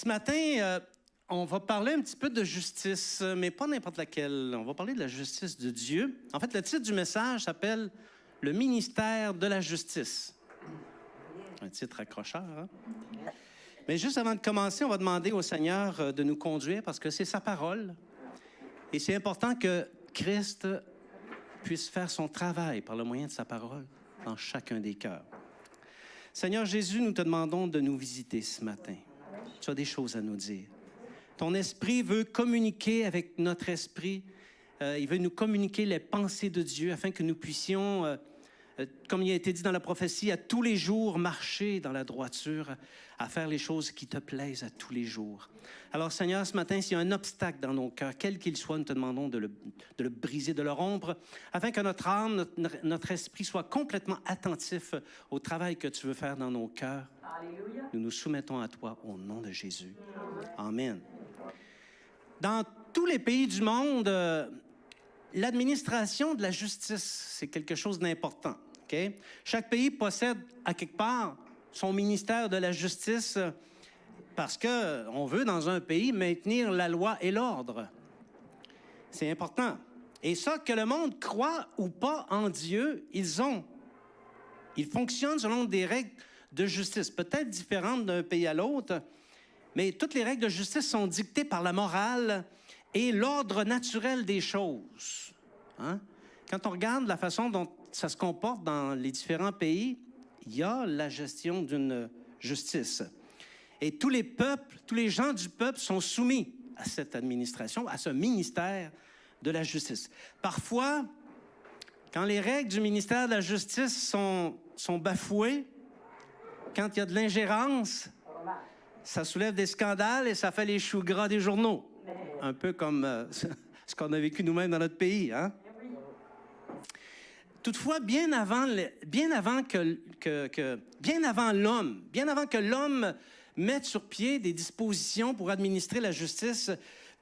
Ce matin, on va parler un petit peu de justice, mais pas n'importe laquelle. On va parler de la justice de Dieu. En fait, le titre du message s'appelle « Le ministère de la justice ». Un titre accrocheur, hein? Mais juste avant de commencer, on va demander au Seigneur de nous conduire parce que c'est sa parole. Et c'est important que Christ puisse faire son travail par le moyen de sa parole dans chacun des cœurs. Seigneur Jésus, nous te demandons de nous visiter ce matin. Tu as des choses à nous dire. Ton esprit veut communiquer avec notre esprit. Il veut nous communiquer les pensées de Dieu afin que nous puissions, comme il a été dit dans la prophétie, à tous les jours marcher dans la droiture, à faire les choses qui te plaisent à tous les jours. Alors Seigneur, ce matin, s'il y a un obstacle dans nos cœurs, quel qu'il soit, nous te demandons de le briser, de le rompre, afin que notre âme, notre esprit soit complètement attentif au travail que tu veux faire dans nos cœurs. Alléluia. Nous nous soumettons à toi au nom de Jésus. Amen. Dans tous les pays du monde, l'administration de la justice, c'est quelque chose d'important. Okay? Chaque pays possède, à quelque part, son ministère de la justice parce qu'on veut, dans un pays, maintenir la loi et l'ordre. C'est important. Et ça, que le monde croit ou pas en Dieu, ils fonctionnent selon des règles de justice, peut-être différentes d'un pays à l'autre, mais toutes les règles de justice sont dictées par la morale et l'ordre naturel des choses. Hein? Quand on regarde la façon dont ça se comporte dans les différents pays, il y a la gestion d'une justice. Et tous les peuples, tous les gens du peuple sont soumis à cette administration, à ce ministère de la justice. Parfois, quand les règles du ministère de la justice sont bafouées, quand il y a de l'ingérence, ça soulève des scandales et ça fait les choux gras des journaux. Un peu comme ce qu'on a vécu nous-mêmes dans notre pays. Hein? Toutefois, bien avant que l'homme mette sur pied des dispositions pour administrer la justice,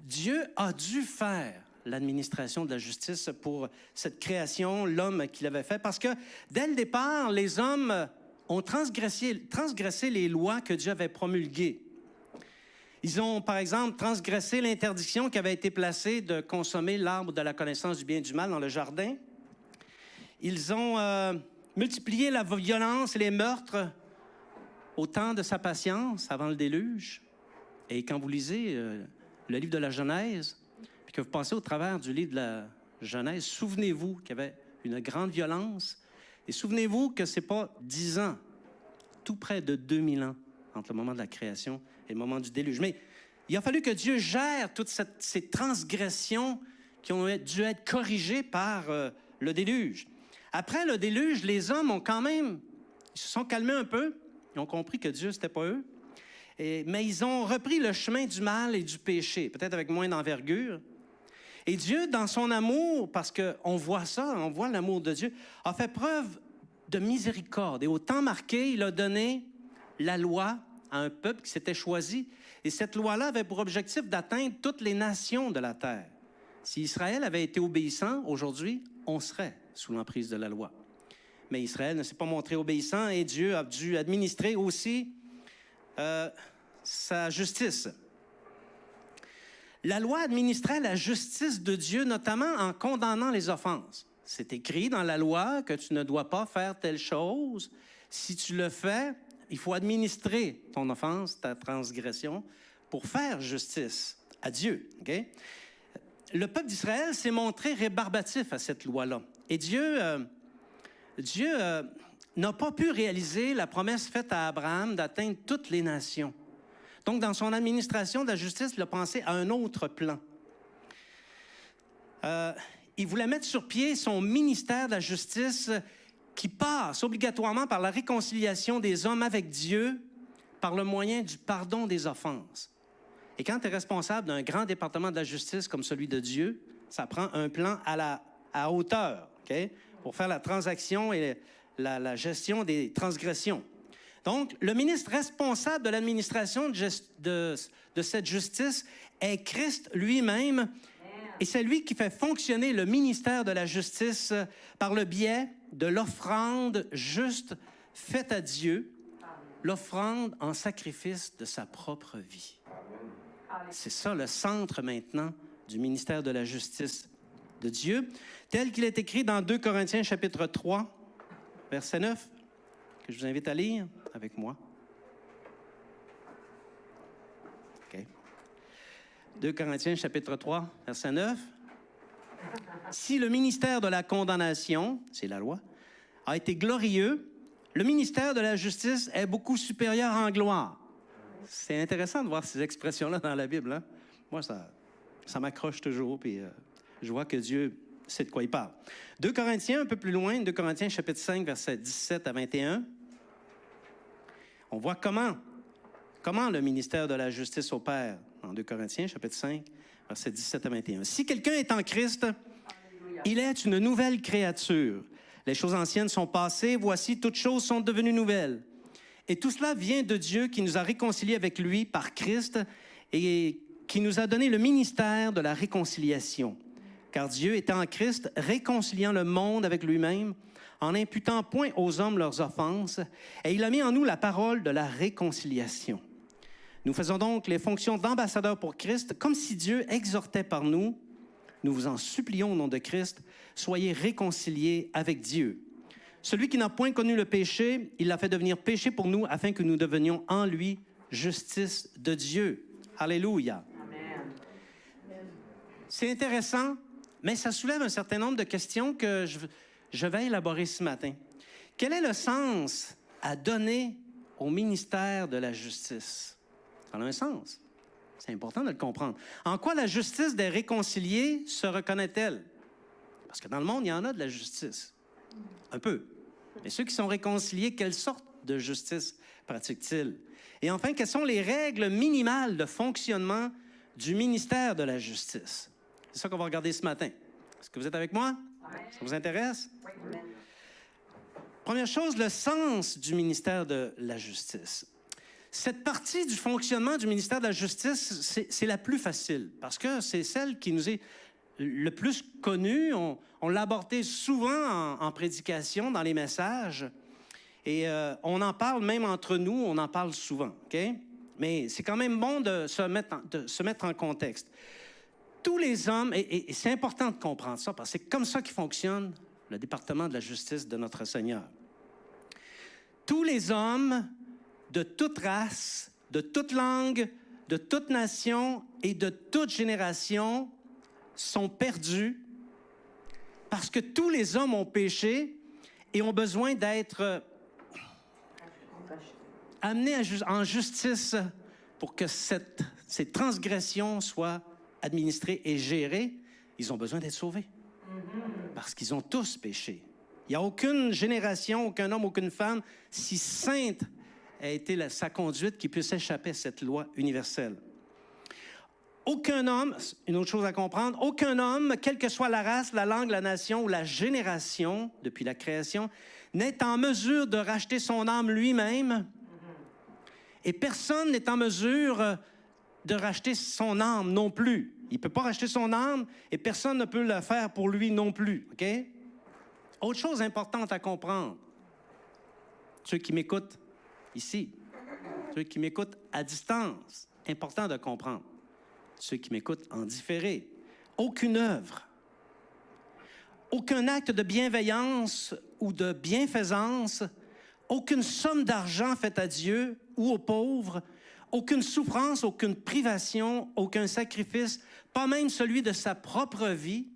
Dieu a dû faire l'administration de la justice pour cette création, l'homme qu'il avait fait. Parce que dès le départ, les hommes ont transgressé les lois que Dieu avait promulguées. Ils ont, par exemple, transgressé l'interdiction qui avait été placée de consommer l'arbre de la connaissance du bien et du mal dans le jardin. Ils ont multiplié la violence et les meurtres au temps de sa patience, avant le déluge. Et quand vous lisez le livre de la Genèse, puis que vous passez au travers du livre de la Genèse, souvenez-vous qu'il y avait une grande violence. Et souvenez-vous que ce n'est pas 10 ans, tout près de 2000 ans, entre le moment de la création et le moment du déluge. Mais il a fallu que Dieu gère toutes ces transgressions qui ont dû être corrigées par le déluge. Après le déluge, les hommes ont quand même, ils se sont calmés un peu. Ils ont compris que Dieu, c'était pas eux. Mais ils ont repris le chemin du mal et du péché, peut-être avec moins d'envergure. Et Dieu, dans son amour, parce qu'on voit ça, on voit l'amour de Dieu, a fait preuve de miséricorde. Et au temps marqué, il a donné la loi à un peuple qui s'était choisi. Et cette loi-là avait pour objectif d'atteindre toutes les nations de la terre. Si Israël avait été obéissant, aujourd'hui, on serait sous l'emprise de la loi. Mais Israël ne s'est pas montré obéissant et Dieu a dû administrer aussi sa justice. La loi administrait la justice de Dieu, notamment en condamnant les offenses. C'est écrit dans la loi que tu ne dois pas faire telle chose. Si tu le fais, il faut administrer ton offense, ta transgression, pour faire justice à Dieu. Okay? Le peuple d'Israël s'est montré rébarbatif à cette loi-là. Et Dieu n'a pas pu réaliser la promesse faite à Abraham d'atteindre toutes les nations. Donc, dans son administration de la justice, il a pensé à un autre plan. Il voulait mettre sur pied son ministère de la justice qui passe obligatoirement par la réconciliation des hommes avec Dieu par le moyen du pardon des offenses. Et quand tu es responsable d'un grand département de la justice comme celui de Dieu, ça prend un plan à hauteur, okay, pour faire la transaction et la gestion des transgressions. Donc, le ministre responsable de l'administration de cette justice est Christ lui-même. Et c'est lui qui fait fonctionner le ministère de la justice par le biais de l'offrande juste faite à Dieu, l'offrande en sacrifice de sa propre vie. C'est ça le centre maintenant du ministère de la justice de Dieu, tel qu'il est écrit dans 2 Corinthiens chapitre 3, verset 9, que je vous invite à lire avec moi. OK. 2 Corinthiens chapitre 3, verset 9. Si le ministère de la condamnation, c'est la loi, a été glorieux, le ministère de la justice est beaucoup supérieur en gloire. C'est intéressant de voir ces expressions-là dans la Bible. Hein? Moi, ça m'accroche toujours, puis je vois que Dieu sait de quoi il parle. 2 Corinthiens, un peu plus loin, 2 Corinthiens chapitre 5, versets 17 à 21. On voit comment le ministère de la justice opère en 2 Corinthiens chapitre 5, versets 17 à 21. Si quelqu'un est en Christ, il est une nouvelle créature. Les choses anciennes sont passées, voici, toutes choses sont devenues nouvelles. Et tout cela vient de Dieu qui nous a réconciliés avec lui par Christ et qui nous a donné le ministère de la réconciliation. Car Dieu était en Christ, réconciliant le monde avec lui-même, en n'imputant point aux hommes leurs offenses, et il a mis en nous la parole de la réconciliation. Nous faisons donc les fonctions d'ambassadeurs pour Christ, comme si Dieu exhortait par nous. Nous vous en supplions au nom de Christ, soyez réconciliés avec Dieu. Celui qui n'a point connu le péché, il l'a fait devenir péché pour nous, afin que nous devenions en lui justice de Dieu. Alléluia. Amen. C'est intéressant, mais ça soulève un certain nombre de questions que je vais élaborer ce matin. Quel est le sens à donner au ministère de la justice? Ça a un sens. C'est important de le comprendre. En quoi la justice des réconciliés se reconnaît-elle? Parce que dans le monde, il y en a de la justice. Un peu. Mais ceux qui sont réconciliés, quelle sorte de justice pratiquent-ils? Et enfin, quelles sont les règles minimales de fonctionnement du ministère de la justice? C'est ça qu'on va regarder ce matin. Est-ce que vous êtes avec moi? Ça vous intéresse? Oui. Première chose, le sens du ministère de la justice. Cette partie du fonctionnement du ministère de la justice, c'est la plus facile parce que c'est celle qui nous est le plus connue. On l'a abordée souvent en prédication, dans les messages. Et on en parle même entre nous, on en parle souvent. Okay? Mais c'est quand même bon de se mettre en contexte. Tous les hommes, et c'est important de comprendre ça, parce que c'est comme ça qu'il fonctionne le département de la justice de notre Seigneur. Tous les hommes de toute race, de toute langue, de toute nation et de toute génération sont perdus parce que tous les hommes ont péché et ont besoin d'être amenés en justice pour que ces transgressions soient administrées et gérées. Ils ont besoin d'être sauvés parce qu'ils ont tous péché. Il n'y a aucune génération, aucun homme, aucune femme si sainte a été sa conduite qui puisse échapper à cette loi universelle. Aucun homme, une autre chose à comprendre, aucun homme, quelle que soit la race, la langue, la nation ou la génération depuis la création, n'est en mesure de racheter son âme lui-même. Et personne n'est en mesure de racheter son âme non plus. Il ne peut pas racheter son âme et personne ne peut le faire pour lui non plus. OK? Autre chose importante à comprendre, ceux qui m'écoutent ici, ceux qui m'écoutent à distance, important de comprendre. Ceux qui m'écoutent en différé, aucune œuvre, aucun acte de bienveillance ou de bienfaisance, aucune somme d'argent faite à Dieu ou aux pauvres, aucune souffrance, aucune privation, aucun sacrifice, pas même celui de sa propre vie,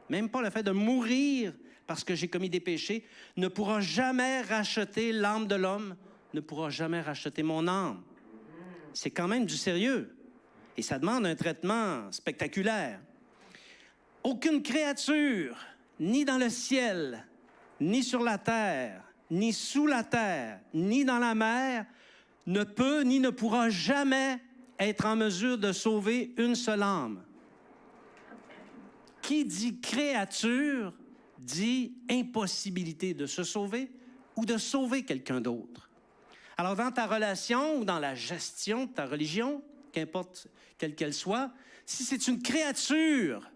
même pas le fait de mourir parce que j'ai commis des péchés, ne pourra jamais racheter l'âme de l'homme, ne pourra jamais racheter mon âme. C'est quand même du sérieux. Et ça demande un traitement spectaculaire. Aucune créature, ni dans le ciel, ni sur la terre, ni sous la terre, ni dans la mer, ne peut ni ne pourra jamais être en mesure de sauver une seule âme. Qui dit créature dit impossibilité de se sauver ou de sauver quelqu'un d'autre. Alors, dans ta relation ou dans la gestion de ta religion, qu'importe quelle qu'elle soit, si c'est une créature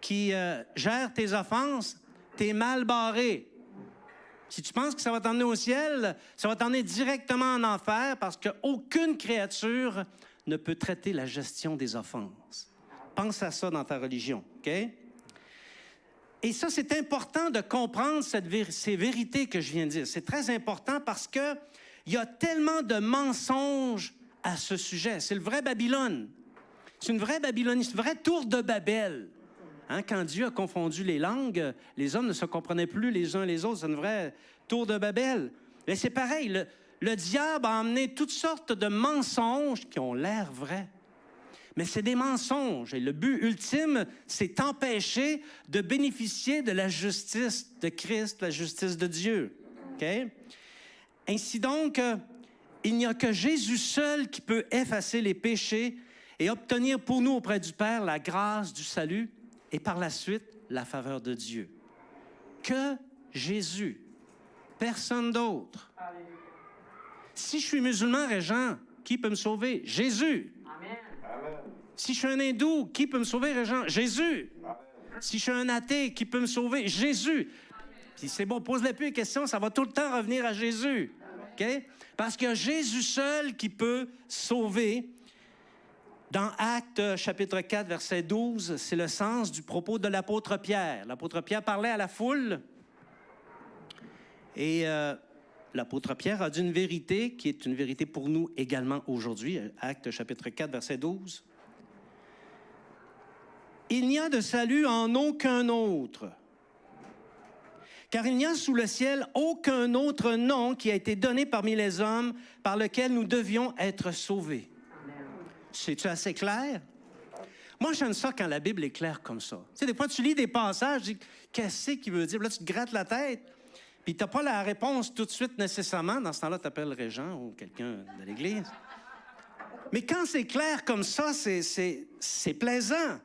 qui gère tes offenses, t'es mal barré. Si tu penses que ça va t'emmener au ciel, ça va t'emmener directement en enfer parce qu'aucune créature ne peut traiter la gestion des offenses. Pense à ça dans ta religion, OK? Et ça, c'est important de comprendre ces vérités que je viens de dire. C'est très important parce qu'il y a tellement de mensonges à ce sujet. C'est le vrai Babylone. C'est une vraie Babylonie, c'est une vraie tour de Babel. Hein, quand Dieu a confondu les langues, les hommes ne se comprenaient plus les uns les autres. C'est une vraie tour de Babel. Mais c'est pareil, le diable a emmené toutes sortes de mensonges qui ont l'air vrais. Mais c'est des mensonges. Et le but ultime, c'est d'empêcher de bénéficier de la justice de Christ, la justice de Dieu. Okay? Ainsi donc, il n'y a que Jésus seul qui peut effacer les péchés et obtenir pour nous auprès du Père la grâce du salut et par la suite la faveur de Dieu. Que Jésus, personne d'autre. Si je suis musulman, Régent, qui peut me sauver? Jésus. Amen. Si je suis un hindou, qui peut me sauver, Régent? Jésus. Amen. Si je suis un athée, qui peut me sauver? Jésus. Puis c'est bon, pose-les plus les questions, ça va tout le temps revenir à Jésus. OK? Parce qu'il y a Jésus seul qui peut sauver. Dans Actes, chapitre 4, verset 12, c'est le sens du propos de l'apôtre Pierre. L'apôtre Pierre parlait à la foule et l'apôtre Pierre a dit une vérité qui est une vérité pour nous également aujourd'hui. Actes, chapitre 4, verset 12. « Il n'y a de salut en aucun autre, car il n'y a sous le ciel aucun autre nom qui a été donné parmi les hommes par lequel nous devions être sauvés. » C'est-tu assez clair? Moi, j'aime ça quand la Bible est claire comme ça. Tu sais, des fois, tu lis des passages, tu dis, qu'est-ce qu'il veut dire? Là, tu te grattes la tête, puis tu n'as pas la réponse tout de suite nécessairement. Dans ce temps-là, tu appelles le régent ou quelqu'un de l'Église. Mais quand c'est clair comme ça, c'est plaisant.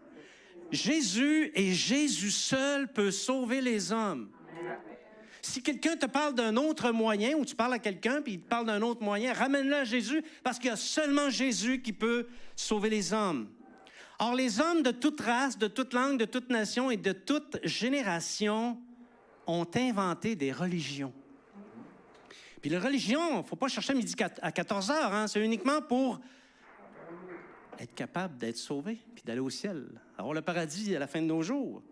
Jésus et Jésus seul peut sauver les hommes. Si quelqu'un te parle d'un autre moyen, ou tu parles à quelqu'un, puis il te parle d'un autre moyen, ramène-le à Jésus, parce qu'il y a seulement Jésus qui peut sauver les hommes. Or, les hommes de toute race, de toute langue, de toute nation et de toute génération ont inventé des religions. Puis les religions, il ne faut pas chercher midi à 14 heures, hein, c'est uniquement pour être capable d'être sauvé, puis d'aller au ciel, avoir le paradis à la fin de nos jours.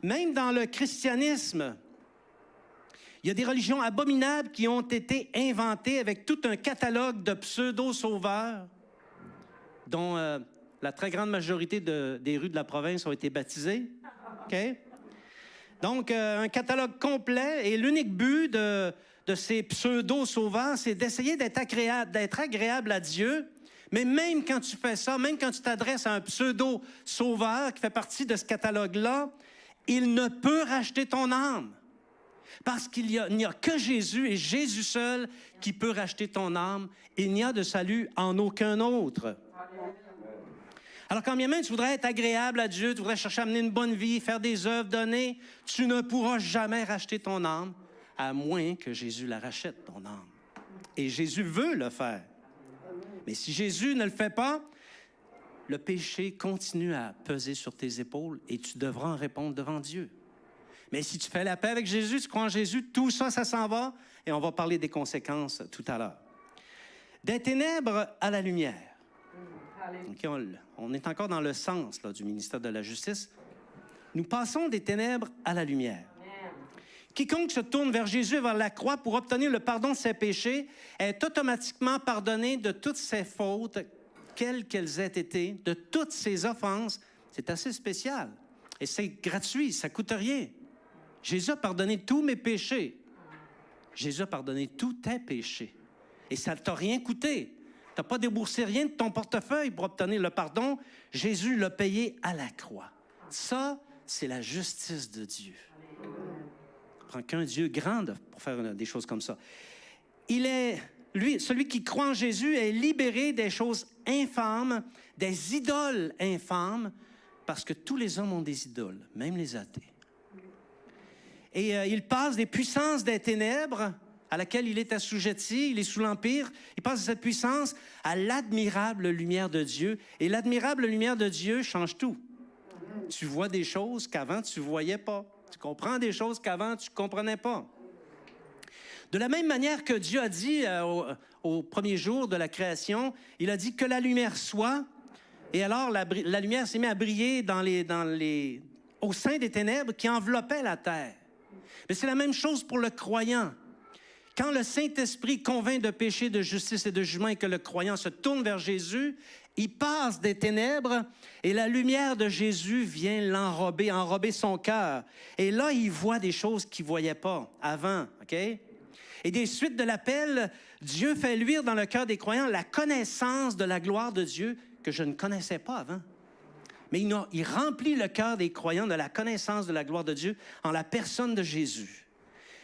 Même dans le christianisme, il y a des religions abominables qui ont été inventées avec tout un catalogue de pseudo-sauveurs dont la très grande majorité des rues de la province ont été baptisées. Okay? Donc, un catalogue complet et l'unique but de ces pseudo-sauveurs, c'est d'essayer d'être agréable à Dieu. Mais même quand tu fais ça, même quand tu t'adresses à un pseudo-sauveur qui fait partie de ce catalogue-là, il ne peut racheter ton âme. Parce qu'il n'y a que Jésus et Jésus seul qui peut racheter ton âme. Il n'y a de salut en aucun autre. Alors, quand bien même tu voudrais être agréable à Dieu, tu voudrais chercher à mener une bonne vie, faire des œuvres, donner, tu ne pourras jamais racheter ton âme, à moins que Jésus la rachète, ton âme. Et Jésus veut le faire. Mais si Jésus ne le fait pas, le péché continue à peser sur tes épaules et tu devras en répondre devant Dieu. Mais si tu fais la paix avec Jésus, tu crois en Jésus, tout ça, ça s'en va et on va parler des conséquences tout à l'heure. Des ténèbres à la lumière. Okay, on est encore dans le sens là, du ministère de la Justice. Nous passons des ténèbres à la lumière. Quiconque se tourne vers Jésus et vers la croix pour obtenir le pardon de ses péchés est automatiquement pardonné de toutes ses fautes, quelles qu'elles aient été, de toutes ses offenses. C'est assez spécial. Et c'est gratuit, ça ne coûte rien. Jésus a pardonné tous mes péchés. Jésus a pardonné tous tes péchés. Et ça ne t'a rien coûté. Tu n'as pas déboursé rien de ton portefeuille pour obtenir le pardon. Jésus l'a payé à la croix. Ça, c'est la justice de Dieu. Il prend qu'un Dieu grand pour faire des choses comme ça. Celui qui croit en Jésus est libéré des choses infâmes, des idoles infâmes, parce que tous les hommes ont des idoles, même les athées. Et il passe des puissances des ténèbres à laquelle il est assujetti, il est sous l'empire. Il passe de cette puissance à l'admirable lumière de Dieu. Et l'admirable lumière de Dieu change tout. Tu vois des choses qu'avant tu ne voyais pas. Tu comprends des choses qu'avant tu ne comprenais pas. De la même manière que Dieu a dit au premier jour de la création, il a dit que la lumière soit, et alors la lumière s'est mise à briller au sein des ténèbres qui enveloppaient la terre. Mais c'est la même chose pour le croyant. Quand le Saint-Esprit convainc de péché, de justice et de jugement et que le croyant se tourne vers Jésus, il passe des ténèbres et la lumière de Jésus vient enrober son cœur. Et là, il voit des choses qu'il ne voyait pas avant, OK? Et des suites de l'appel, Dieu fait luire dans le cœur des croyants la connaissance de la gloire de Dieu que je ne connaissais pas avant. Mais il remplit le cœur des croyants de la connaissance de la gloire de Dieu en la personne de Jésus.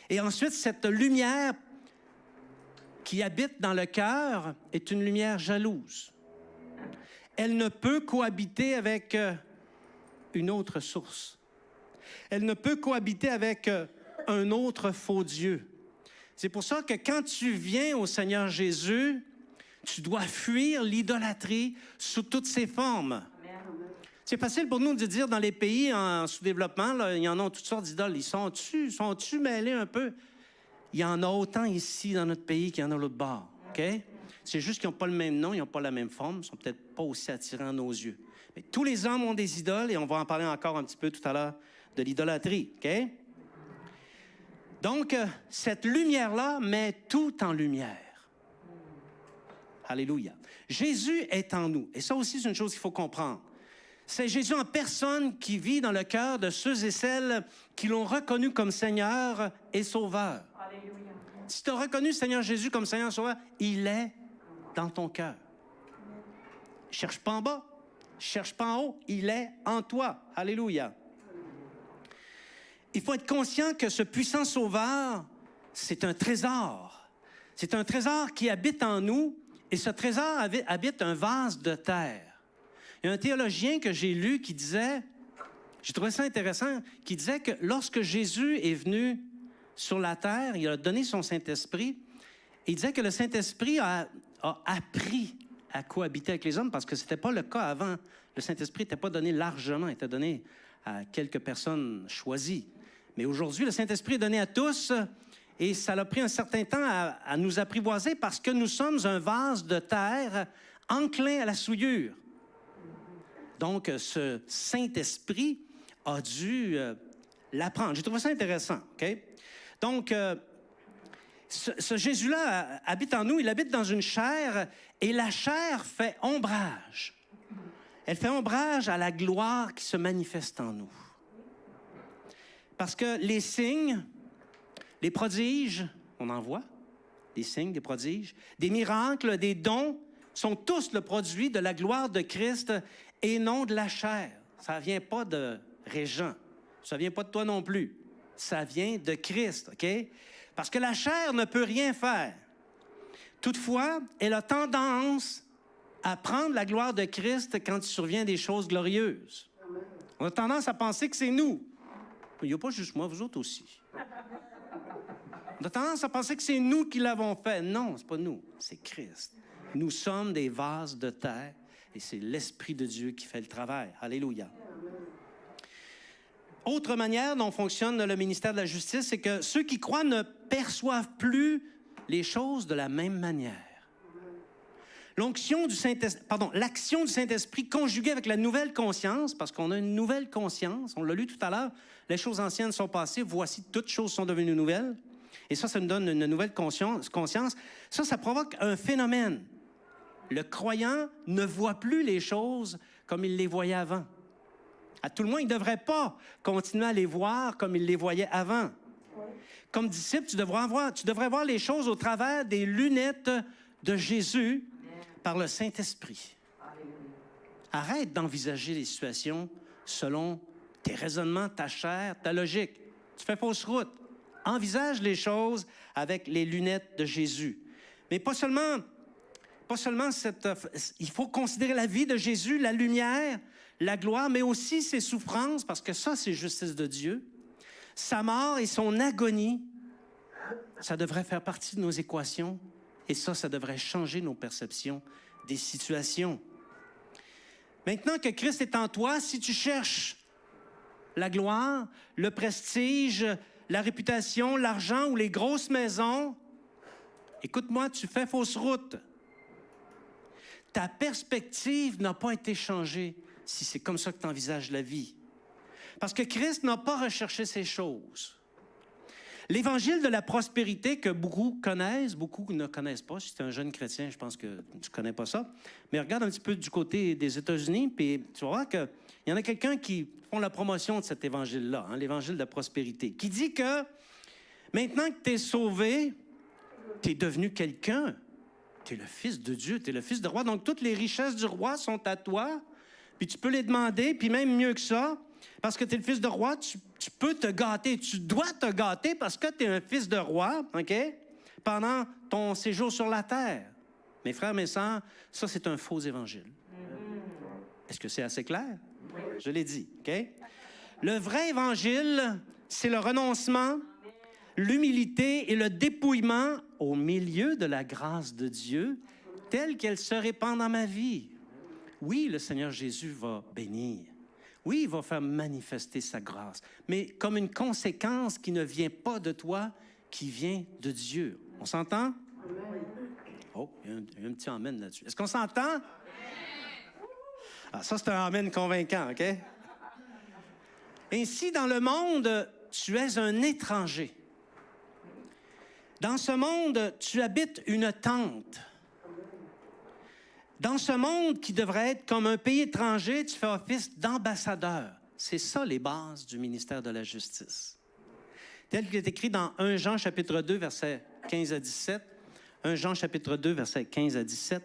Et ensuite, cette lumière qui habite dans le cœur est une lumière jalouse. Elle ne peut cohabiter avec une autre source. Elle ne peut cohabiter avec un autre faux Dieu. C'est pour ça que quand tu viens au Seigneur Jésus, tu dois fuir l'idolâtrie sous toutes ses formes. C'est facile pour nous de dire dans les pays en sous-développement, là, il y en a toutes sortes d'idoles. Ils sont-tu mêlés un peu? Il y en a autant ici dans notre pays qu'il y en a l'autre bord. OK? C'est juste qu'ils n'ont pas le même nom, ils n'ont pas la même forme, ils ne sont peut-être pas aussi attirants à nos yeux. Mais tous les hommes ont des idoles et on va en parler encore un petit peu tout à l'heure de l'idolâtrie. OK? Donc, cette lumière-là met tout en lumière. Alléluia. Jésus est en nous. Et ça aussi, c'est une chose qu'il faut comprendre. C'est Jésus en personne qui vit dans le cœur de ceux et celles qui l'ont reconnu comme Seigneur et Sauveur. Alléluia. Si tu as reconnu Seigneur Jésus comme Seigneur et Sauveur, il est dans ton cœur. Cherche pas en bas, cherche pas en haut, il est en toi. Alléluia. Il faut être conscient que ce puissant Sauveur, c'est un trésor. C'est un trésor qui habite en nous et ce trésor habite un vase de terre. Il y a un théologien que j'ai lu qui disait, j'ai trouvé ça intéressant, qui disait que lorsque Jésus est venu sur la terre, il a donné son Saint-Esprit, et il disait que le Saint-Esprit a appris à cohabiter avec les hommes parce que ce n'était pas le cas avant. Le Saint-Esprit n'était pas donné largement, il était donné à quelques personnes choisies. Mais aujourd'hui, le Saint-Esprit est donné à tous et ça a pris un certain temps à nous apprivoiser parce que nous sommes un vase de terre enclin à la souillure. Donc, ce Saint-Esprit a dû l'apprendre. J'ai trouvé ça intéressant, OK? Donc, ce Jésus-là habite en nous, il habite dans une chair, et la chair fait ombrage. Elle fait ombrage à la gloire qui se manifeste en nous. Parce que les signes, les prodiges, on en voit, des signes, des prodiges, des miracles, des dons, sont tous le produit de la gloire de Christ et non de la chair. Ça ne vient pas de Régent. Ça ne vient pas de toi non plus. Ça vient de Christ, OK? Parce que la chair ne peut rien faire. Toutefois, elle a tendance à prendre la gloire de Christ quand il survient des choses glorieuses. On a tendance à penser que c'est nous. Il n'y a pas juste moi, vous autres aussi. On a tendance à penser que c'est nous qui l'avons fait. Non, ce n'est pas nous, c'est Christ. Nous sommes des vases de terre et c'est l'Esprit de Dieu qui fait le travail. Alléluia. Autre manière dont fonctionne le ministère de la justice, c'est que ceux qui croient ne perçoivent plus les choses de la même manière. L'action du Saint-Esprit conjuguée avec la nouvelle conscience, parce qu'on a une nouvelle conscience, on l'a lu tout à l'heure, les choses anciennes sont passées, voici toutes choses sont devenues nouvelles. Et ça nous donne une nouvelle conscience. Ça provoque un phénomène. Le croyant ne voit plus les choses comme il les voyait avant. À tout le moins, il ne devrait pas continuer à les voir comme il les voyait avant. Comme disciple, tu devrais voir les choses au travers des lunettes de Jésus par le Saint-Esprit. Arrête d'envisager les situations selon tes raisonnements, ta chair, ta logique. Tu fais fausse route. Envisage les choses avec les lunettes de Jésus. Mais pas seulement il faut considérer la vie de Jésus, la lumière, la gloire, mais aussi ses souffrances, parce que ça, c'est justice de Dieu. Sa mort et son agonie, ça devrait faire partie de nos équations, et ça devrait changer nos perceptions des situations. Maintenant que Christ est en toi, si tu cherches la gloire, le prestige, la réputation, l'argent ou les grosses maisons, Écoute-moi, tu fais fausse route. Ta perspective n'a pas été changée si c'est comme ça que tu envisages la vie. Parce que Christ n'a pas recherché ces choses. L'évangile de la prospérité que beaucoup connaissent, beaucoup ne connaissent pas. Si tu es un jeune chrétien, je pense que tu ne connais pas ça. Mais regarde un petit peu du côté des États-Unis, puis tu vas voir qu'il y en a quelqu'un qui font la promotion de cet évangile-là, hein, l'évangile de la prospérité, qui dit que maintenant que tu es sauvé, tu es devenu quelqu'un. Tu es le fils de Dieu, tu es le fils de roi. Donc, toutes les richesses du roi sont à toi, puis tu peux les demander, puis même mieux que ça, parce que tu es le fils de roi, tu peux te gâter. Tu dois te gâter parce que tu es un fils de roi, OK? Pendant ton séjour sur la terre. Mes frères, mes sœurs, ça, c'est un faux évangile. Est-ce que c'est assez clair? Oui. Je l'ai dit, OK? Le vrai évangile, c'est le renoncement, l'humilité et le dépouillement au milieu de la grâce de Dieu telle qu'elle se répand dans ma vie. Oui, le Seigneur Jésus va bénir. Oui, il va faire manifester sa grâce, mais comme une conséquence qui ne vient pas de toi, qui vient de Dieu. On s'entend? Oh, il y a un petit amen là-dessus. Est-ce qu'on s'entend? Ah, ça, c'est un amen convaincant, OK? Ainsi, dans le monde, tu es un étranger. Dans ce monde, tu habites une tente. Dans ce monde qui devrait être comme un pays étranger, tu fais office d'ambassadeur. C'est ça les bases du ministère de la Justice. Tel qu'il est écrit dans 1 Jean chapitre 2, versets 15 à 17. 1 Jean chapitre 2, versets 15 à 17.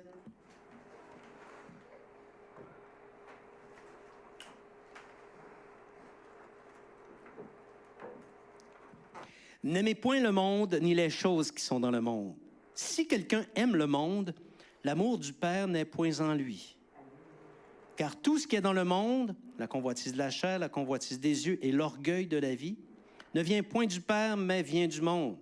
N'aimez point le monde ni les choses qui sont dans le monde. Si quelqu'un aime le monde, l'amour du Père n'est point en lui. Car tout ce qui est dans le monde, la convoitise de la chair, la convoitise des yeux et l'orgueil de la vie, ne vient point du Père, mais vient du monde.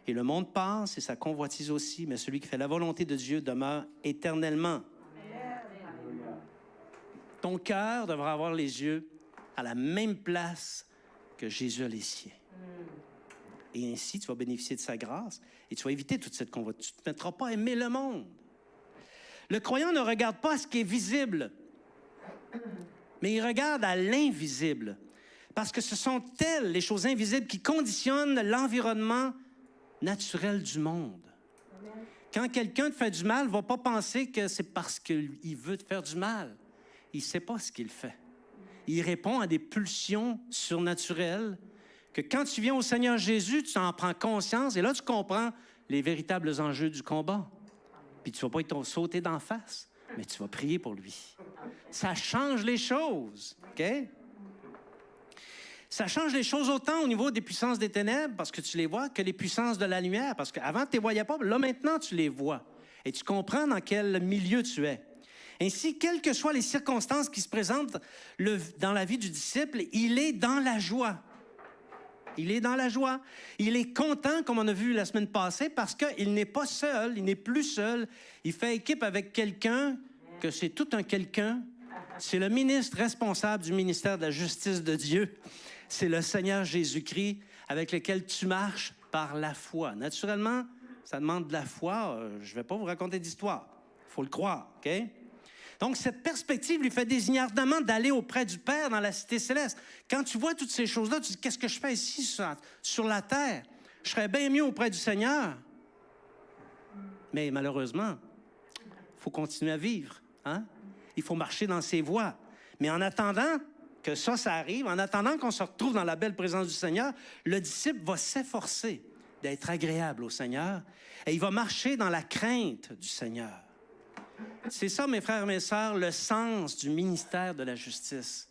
Et le monde passe et sa convoitise aussi, mais celui qui fait la volonté de Dieu demeure éternellement. Amen. Ton cœur devra avoir les yeux à la même place que Jésus a les siens. Et ainsi, tu vas bénéficier de sa grâce et tu vas éviter toute cette convoitise. Tu ne te mettras pas à aimer le monde. Le croyant ne regarde pas à ce qui est visible, mais il regarde à l'invisible. Parce que ce sont elles, les choses invisibles, qui conditionnent l'environnement naturel du monde. Quand quelqu'un te fait du mal, ne va pas penser que c'est parce qu'il veut te faire du mal. Il ne sait pas ce qu'il fait. Il répond à des pulsions surnaturelles que quand tu viens au Seigneur Jésus, tu en prends conscience et là, tu comprends les véritables enjeux du combat. Puis tu ne vas pas être sauté d'en face, mais tu vas prier pour lui. Ça change les choses, OK? Ça change les choses autant au niveau des puissances des ténèbres, parce que tu les vois, que les puissances de la lumière. Parce qu'avant, tu ne les voyais pas, là, maintenant, tu les vois. Et tu comprends dans quel milieu tu es. Ainsi, quelles que soient les circonstances qui se présentent dans la vie du disciple, il est dans la joie. Il est dans la joie. Il est content, comme on a vu la semaine passée, parce qu'il n'est pas seul, il n'est plus seul. Il fait équipe avec quelqu'un, que c'est tout un quelqu'un. C'est le ministre responsable du ministère de la justice de Dieu. C'est le Seigneur Jésus-Christ avec lequel tu marches par la foi. Naturellement, ça demande de la foi. Je ne vais pas vous raconter d'histoire. Il faut le croire, OK? Donc, cette perspective lui fait désigner ardemment d'aller auprès du Père dans la cité céleste. Quand tu vois toutes ces choses-là, tu dis, qu'est-ce que je fais ici sur la terre? Je serais bien mieux auprès du Seigneur. Mais malheureusement, il faut continuer à vivre. Hein? Il faut marcher dans ses voies. Mais en attendant que ça arrive, en attendant qu'on se retrouve dans la belle présence du Seigneur, le disciple va s'efforcer d'être agréable au Seigneur et il va marcher dans la crainte du Seigneur. C'est ça, mes frères et mes sœurs, le sens du ministère de la justice.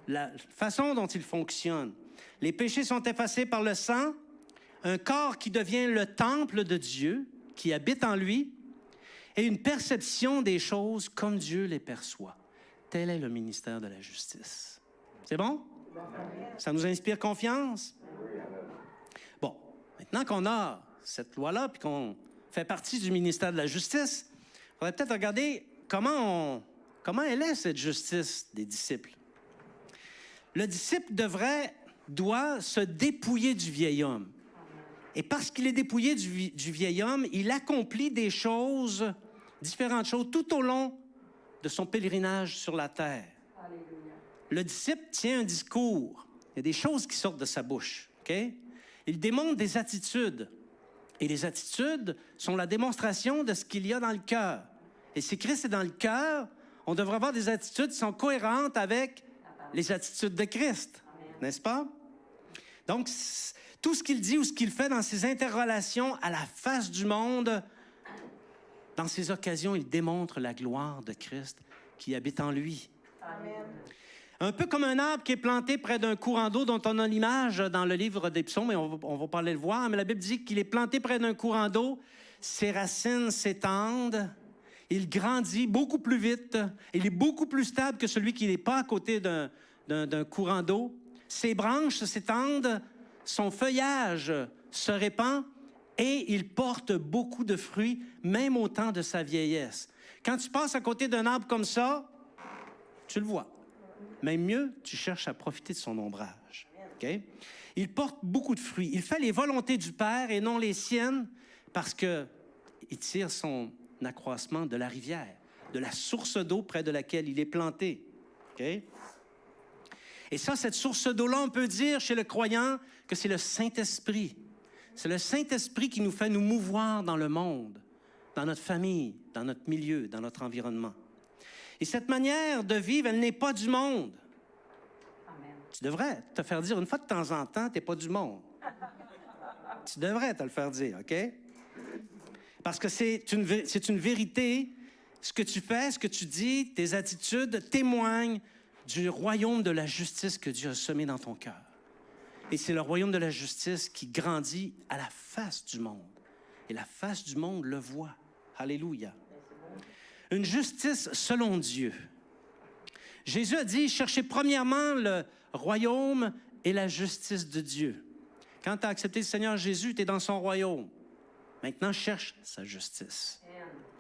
La façon dont il fonctionne. Les péchés sont effacés par le sang, un corps qui devient le temple de Dieu, qui habite en lui, et une perception des choses comme Dieu les perçoit. Tel est le ministère de la justice. C'est bon? Ça nous inspire confiance? Bon, maintenant qu'on a cette loi-là, puis qu'on fait partie du ministère de la justice, il faudrait peut-être regarder comment elle est, cette justice des disciples. Le disciple doit se dépouiller du vieil homme. Et parce qu'il est dépouillé du vieil homme, il accomplit des choses, différentes choses, tout au long de son pèlerinage sur la terre. Alléluia. Le disciple tient un discours. Il y a des choses qui sortent de sa bouche. Okay? Il démontre des attitudes. Et les attitudes sont la démonstration de ce qu'il y a dans le cœur. Et si Christ est dans le cœur, on devrait avoir des attitudes qui sont cohérentes avec les attitudes de Christ. N'est-ce pas? Donc, tout ce qu'il dit ou ce qu'il fait dans ses interrelations à la face du monde, dans ces occasions, il démontre la gloire de Christ qui habite en lui. Amen. Un peu comme un arbre qui est planté près d'un courant d'eau dont on a l'image dans le livre des psaumes, et on va pas le voir, mais la Bible dit qu'il est planté près d'un courant d'eau, ses racines s'étendent, il grandit beaucoup plus vite, il est beaucoup plus stable que celui qui n'est pas à côté d'un courant d'eau. Ses branches s'étendent, son feuillage se répand et il porte beaucoup de fruits, même au temps de sa vieillesse. Quand tu passes à côté d'un arbre comme ça, tu le vois. Même mieux, tu cherches à profiter de son ombrage. Okay? Il porte beaucoup de fruits. Il fait les volontés du Père et non les siennes parce qu'il tire son accroissement de la rivière, de la source d'eau près de laquelle il est planté. Okay? Et ça, cette source d'eau-là, on peut dire chez le croyant que c'est le Saint-Esprit. C'est le Saint-Esprit qui nous fait nous mouvoir dans le monde, dans notre famille, dans notre milieu, dans notre environnement. Et cette manière de vivre, elle n'est pas du monde. Amen. Tu devrais te faire dire une fois de temps en temps, tu n'es pas du monde. Tu devrais te le faire dire, OK? Parce que c'est une vérité. Ce que tu fais, ce que tu dis, tes attitudes témoignent du royaume de la justice que Dieu a semé dans ton cœur. Et c'est le royaume de la justice qui grandit à la face du monde. Et la face du monde le voit. Alléluia. Une justice selon Dieu. Jésus a dit, cherchez premièrement le royaume et la justice de Dieu. Quand tu as accepté le Seigneur Jésus, tu es dans son royaume. Maintenant, cherche sa justice.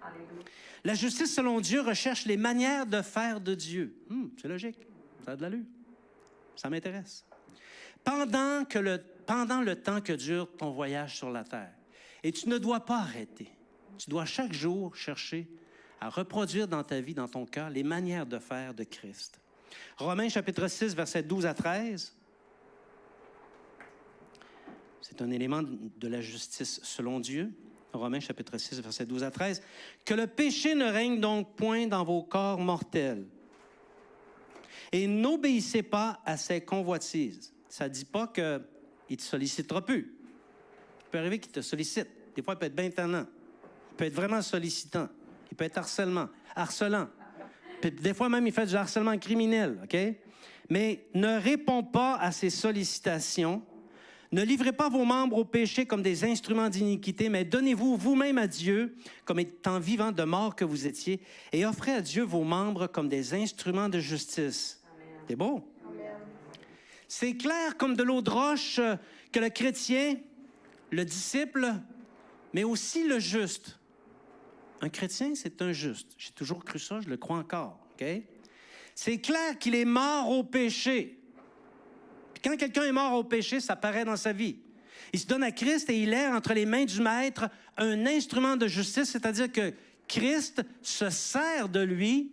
Alléluia. La justice selon Dieu recherche les manières de faire de Dieu. C'est logique, ça a de l'allure. Ça m'intéresse. Pendant le temps que dure ton voyage sur la terre. Et tu ne dois pas arrêter. Tu dois chaque jour chercher à reproduire dans ta vie, dans ton cœur, les manières de faire de Christ. Romains chapitre 6, versets 12 à 13. C'est un élément de la justice selon Dieu. Romains chapitre 6, versets 12 à 13. Que le péché ne règne donc point dans vos corps mortels. Et n'obéissez pas à ses convoitises. Ça ne dit pas qu'il ne te sollicitera plus. Il peut arriver qu'il te sollicite. Des fois, il peut être bien tannant. Il peut être vraiment sollicitant. Il peut être harcelant. Des fois même, il fait du harcèlement criminel, OK? Mais ne réponds pas à ces sollicitations. Ne livrez pas vos membres au péché comme des instruments d'iniquité, mais donnez-vous vous-même à Dieu comme étant vivant de mort que vous étiez et offrez à Dieu vos membres comme des instruments de justice. Amen. C'est beau? Amen. C'est clair comme de l'eau de roche que le chrétien, le disciple, mais aussi le juste. Un chrétien, c'est un juste. J'ai toujours cru ça, je le crois encore. Okay? C'est clair qu'il est mort au péché. Puis quand quelqu'un est mort au péché, ça paraît dans sa vie. Il se donne à Christ et il est, entre les mains du Maître, un instrument de justice, c'est-à-dire que Christ se sert de lui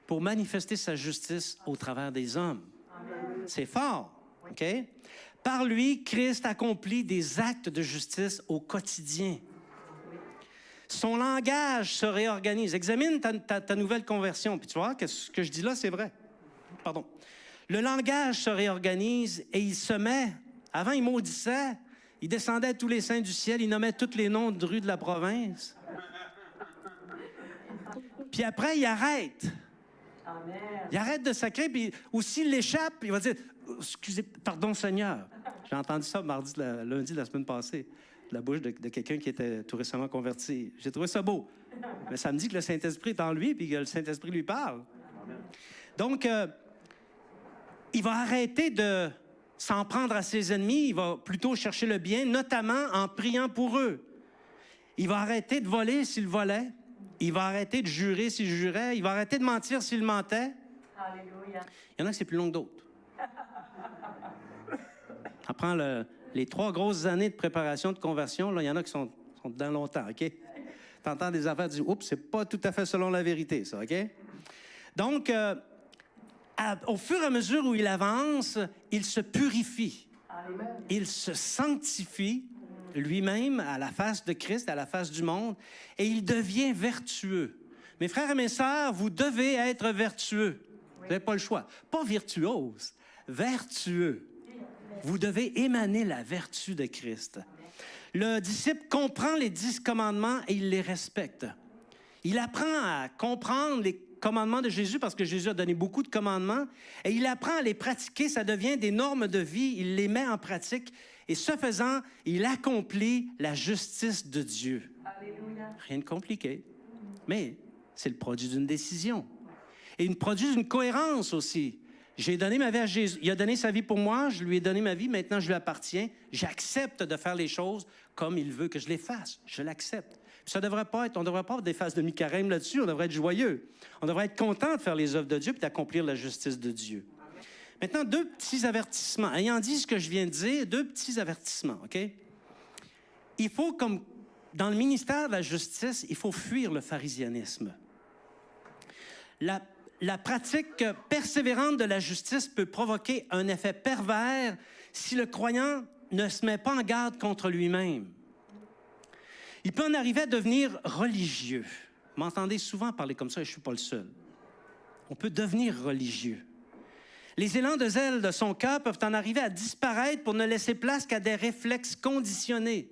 pour manifester sa justice au travers des hommes. Amen. C'est fort. OK? Par lui, Christ accomplit des actes de justice au quotidien. Son langage se réorganise. Examine ta nouvelle conversion, puis tu vois que ce que je dis là, c'est vrai. Pardon. Le langage se réorganise et il se met... Avant, il maudissait, il descendait à tous les saints du ciel, il nommait tous les noms de rues de la province. Puis après, il arrête. Amen. Il arrête de sacrer, puis ou s'il l'échappe, il va dire « Excusez, pardon Seigneur ». J'ai entendu ça lundi de la semaine passée, de la bouche de quelqu'un qui était tout récemment converti. J'ai trouvé ça beau. Mais ça me dit que le Saint-Esprit est en lui, puis que le Saint-Esprit lui parle. Donc, il va arrêter de s'en prendre à ses ennemis, il va plutôt chercher le bien, notamment en priant pour eux. Il va arrêter de voler s'il volait. Il va arrêter de jurer s'il jurait. Il va arrêter de mentir s'il mentait. Alléluia. Il y en a que c'est plus long que d'autres. Ça prend Les 3 grosses années de préparation de conversion, là, il y en a qui sont dedans longtemps, OK? T'entends des affaires, tu dis, oups, c'est pas tout à fait selon la vérité, ça, OK? Donc, au fur et à mesure où il avance, il se purifie. Il se sanctifie lui-même à la face de Christ, à la face du monde, et il devient vertueux. Mes frères et mes sœurs, vous devez être vertueux. Vous n'avez pas le choix. Pas virtuose, vertueux. Vous devez émaner la vertu de Christ. Le disciple comprend les 10 commandements et il les respecte. Il apprend à comprendre les commandements de Jésus parce que Jésus a donné beaucoup de commandements et il apprend à les pratiquer. Ça devient des normes de vie. Il les met en pratique et ce faisant, il accomplit la justice de Dieu. Alléluia. Rien de compliqué, mais c'est le produit d'une décision. Et il produit d'une cohérence aussi. J'ai donné ma vie à Jésus. Il a donné sa vie pour moi, je lui ai donné ma vie, maintenant je lui appartiens. J'accepte de faire les choses comme il veut que je les fasse. Je l'accepte. Ça devrait pas être, on ne devrait pas avoir des phases de mi-carême là-dessus, on devrait être joyeux. On devrait être content de faire les œuvres de Dieu et d'accomplir la justice de Dieu. Maintenant, 2 petits avertissements. Ayant dit ce que je viens de dire, 2 petits avertissements, OK? Il faut, comme dans le ministère de la justice, il faut fuir le pharisianisme. La pratique persévérante de la justice peut provoquer un effet pervers si le croyant ne se met pas en garde contre lui-même. Il peut en arriver à devenir religieux. Vous m'entendez souvent parler comme ça et je ne suis pas le seul. On peut devenir religieux. Les élans de zèle de son cœur peuvent en arriver à disparaître pour ne laisser place qu'à des réflexes conditionnés.